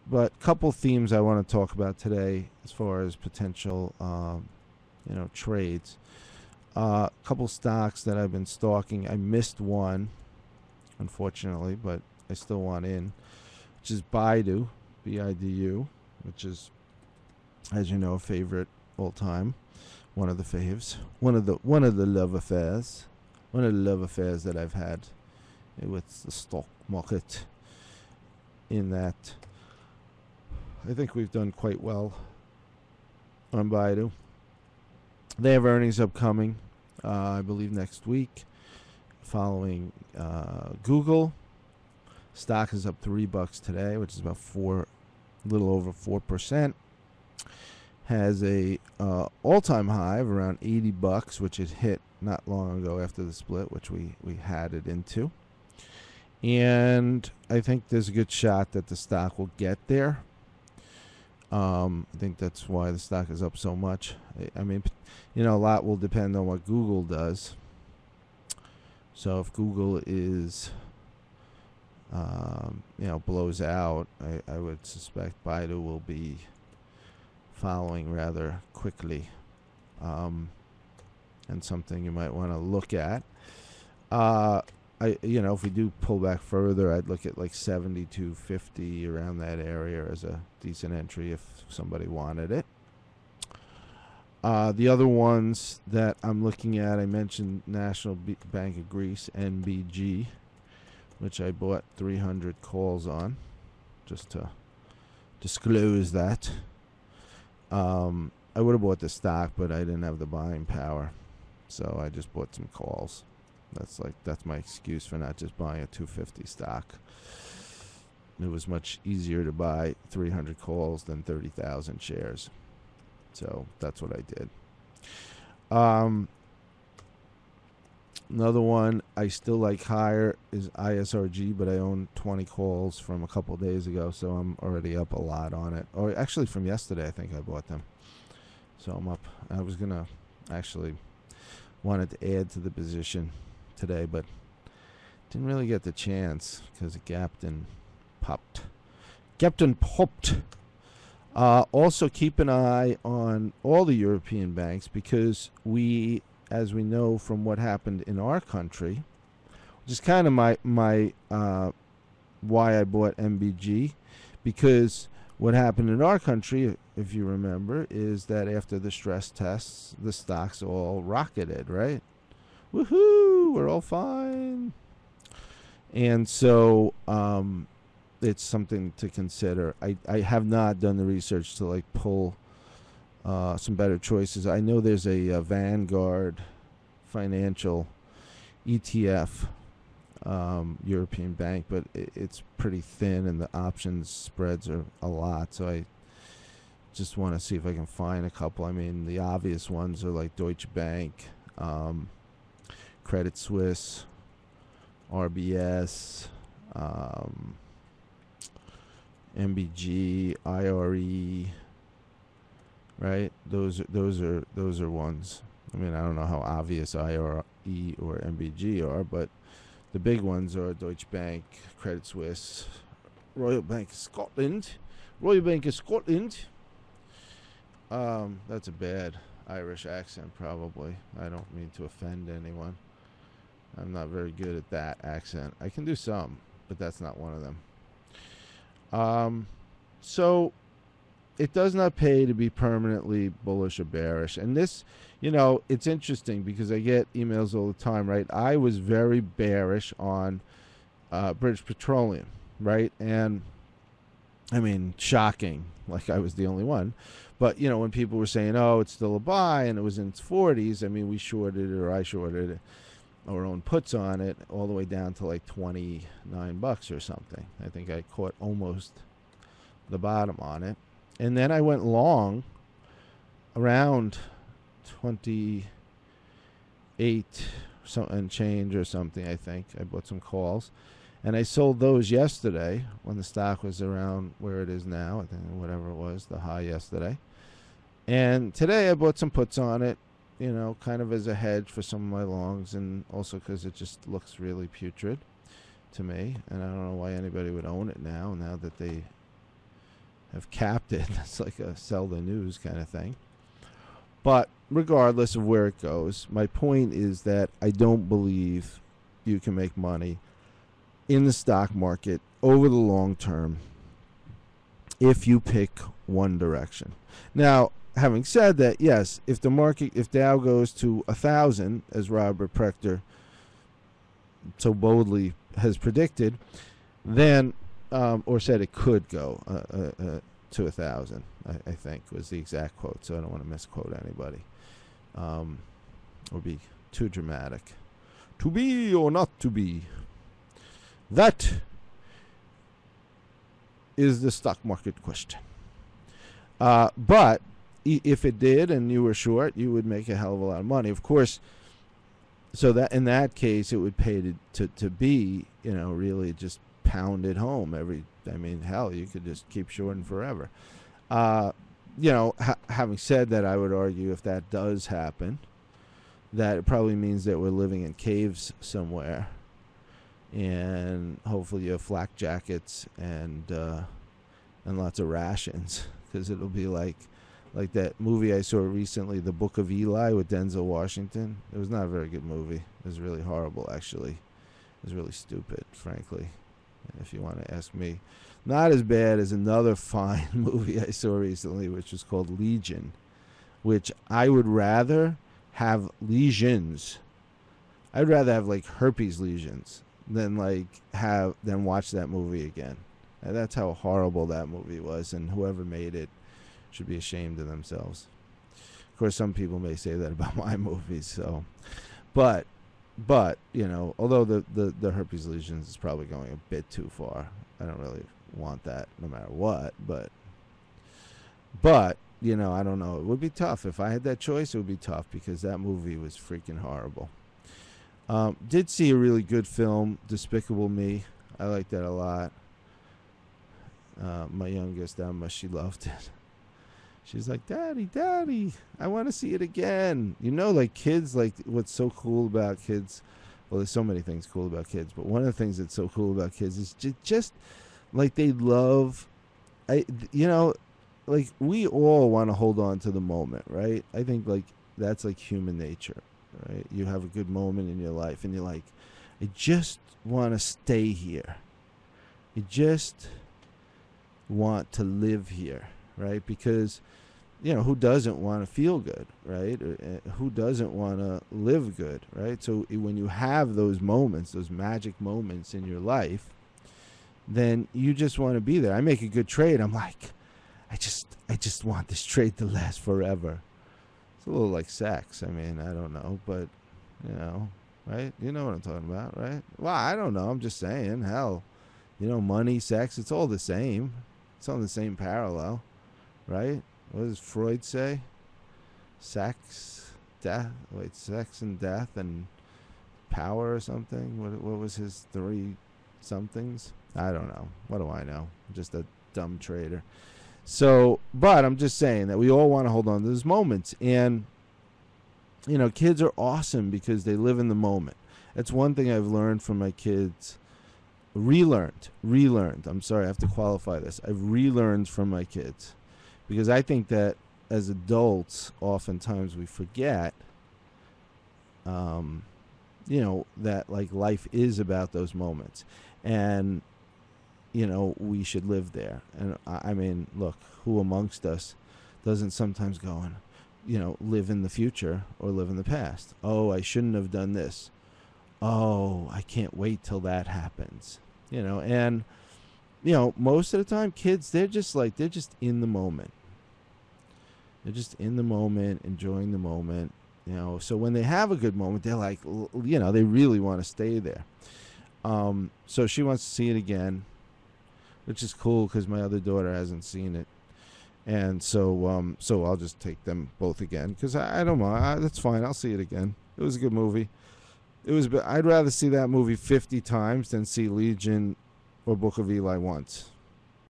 But couple themes I want to talk about today as far as potential, trades. Couple stocks that I've been stalking. I missed one, unfortunately, but I still want in, which is Baidu, BIDU, which is, as you know, a favorite all time. One of the faves. One of the love affairs. One of the love affairs that I've had with the stock market. In that, I think we've done quite well on Baidu. They have earnings upcoming, I believe next week, following Google. Stock is up $3 today, which is about a little over 4%. Has a all-time high of around $80, which it hit not long ago after the split, which we had it into. And I think there's a good shot that the stock will get there. I think that's why the stock is up so much. I mean, a lot will depend on what Google does. So if Google is, blows out, I would suspect Baidu will be following rather quickly, and something you might want to look at. If we do pull back further, I'd look at like 72.50 around that area as a decent entry if somebody wanted it. The other ones that I'm looking at, I mentioned National Bank of Greece, NBG, which I bought 300 calls on, just to disclose that. I would have bought the stock, but I didn't have the buying power, so I just bought some calls. That's my excuse for not just buying a 250 stock. It was much easier to buy 300 calls than 30,000 shares. So that's what I did. Another one I still like higher is ISRG, but I own 20 calls from a couple days ago, so I'm already up a lot on it. Or actually from yesterday, I think I bought them. So I'm up. I was going to actually wanted to add to the position today, but didn't really get the chance because it gapped and popped. Also, keep an eye on all the European banks because as we know from what happened in our country, which is kind of my why I bought MBG, because what happened in our country, if you remember, is that after the stress tests, the stocks all rocketed, right? Woohoo! We're all fine. And so it's something to consider. I have not done the research to pull some better choices. I know there's a Vanguard financial ETF, European bank, but it's pretty thin and the options spreads are a lot. So I just want to see if I can find a couple. I mean, the obvious ones are like Deutsche Bank, Credit Suisse, RBS, MBG, IRE, right? Those are ones. I mean, I don't know how obvious IRE or MBG are, but the big ones are Deutsche Bank, Credit Suisse, Royal Bank of Scotland. That's a bad Irish accent, probably. I don't mean to offend anyone. I'm not very good at that accent. I can do some, but that's not one of them. So it does not pay to be permanently bullish or bearish. And this, it's interesting because I get emails all the time, right? I was very bearish on British Petroleum, right? And I mean, shocking, like I was the only one. But, when people were saying, oh, it's still a buy and it was in its 40s, I mean, we shorted it, or I shorted it, our own puts on it all the way down to like $29 or something. I think I caught almost the bottom on it. And then I went long around 28 and change or something, I think. I bought some calls. And I sold those yesterday when the stock was around where it is now. I think whatever it was, the high yesterday. And today I bought some puts on it, kind of as a hedge for some of my longs, and also because it just looks really putrid to me. And I don't know why anybody would own it now that they have capped it. It's like a sell the news kind of thing. But regardless of where it goes, my point is that I don't believe you can make money in the stock market over the long term if you pick one direction. Now, having said that, yes, if Dow goes to 1,000, as Robert Prechter so boldly has predicted, then, or said it could go to 1,000, I think was the exact quote, so I don't want to misquote anybody, or be too dramatic. To be or not to be, that is the stock market question. But if it did and you were short, you would make a hell of a lot of money. Of course, so that in that case, it would pay to be, really just pound it home hell, you could just keep shorting forever. Having said that, I would argue if that does happen, that it probably means that we're living in caves somewhere, and hopefully you have flak jackets and lots of rations, because it'll be like that movie I saw recently, The Book of Eli with Denzel Washington. It was not a very good movie. It was really horrible, actually. It was really stupid, frankly, if you want to ask me. Not as bad as another fine movie I saw recently, which was called Legion, which I would rather have lesions. I'd rather have like herpes lesions than watch that movie again. And that's how horrible that movie was, and whoever made it should be ashamed of themselves. Of course, some people may say that about my movies. So, but although the herpes lesions is probably going a bit too far. I don't really want that, no matter what. But I don't know. It would be tough if I had that choice. It would be tough because that movie was freaking horrible. Did see a really good film, Despicable Me. I like that a lot. My youngest Emma, she loved it. She's like, Daddy, I want to see it again. Kids, what's so cool about kids, well, there's so many things cool about kids, but one of the things that's so cool about kids is just they love, we all want to hold on to the moment, right? I think, that's human nature, right? You have a good moment in your life, and you're like, I just want to stay here. I just want to live here, right? Because who doesn't want to feel good, right? Who doesn't want to live good, right? So when you have those moments, those magic moments in your life, then you just want to be there. I make a good trade, I'm like, I just want this trade to last forever. It's a little like sex. I don't know, but right? You know what I'm talking about, right? Well, I don't know. I'm just saying, hell, money, sex, it's all the same. It's on the same parallel, right? What does Freud say? Sex, death. Wait, sex and death and power or something? What was his 3 somethings? I don't know. What do I know? I'm just a dumb trader. So, but I'm just saying that we all want to hold on to those moments. And, kids are awesome because they live in the moment. That's one thing I've learned from my kids. Relearned. I'm sorry, I have to qualify this. I've relearned from my kids. Because I think that as adults, oftentimes we forget, that life is about those moments. And, we should live there. And look, who amongst us doesn't sometimes go and, live in the future or live in the past? Oh, I shouldn't have done this. Oh, I can't wait till that happens. And, most of the time, kids, they're just in the moment. They're just in the moment, enjoying the moment, So when they have a good moment, they're like, they really want to stay there. So she wants to see it again, which is cool because my other daughter hasn't seen it. And so I'll just take them both again because I don't know. That's fine. I'll see it again. It was a good movie. I'd rather see that movie 50 times than see Legion or Book of Eli once.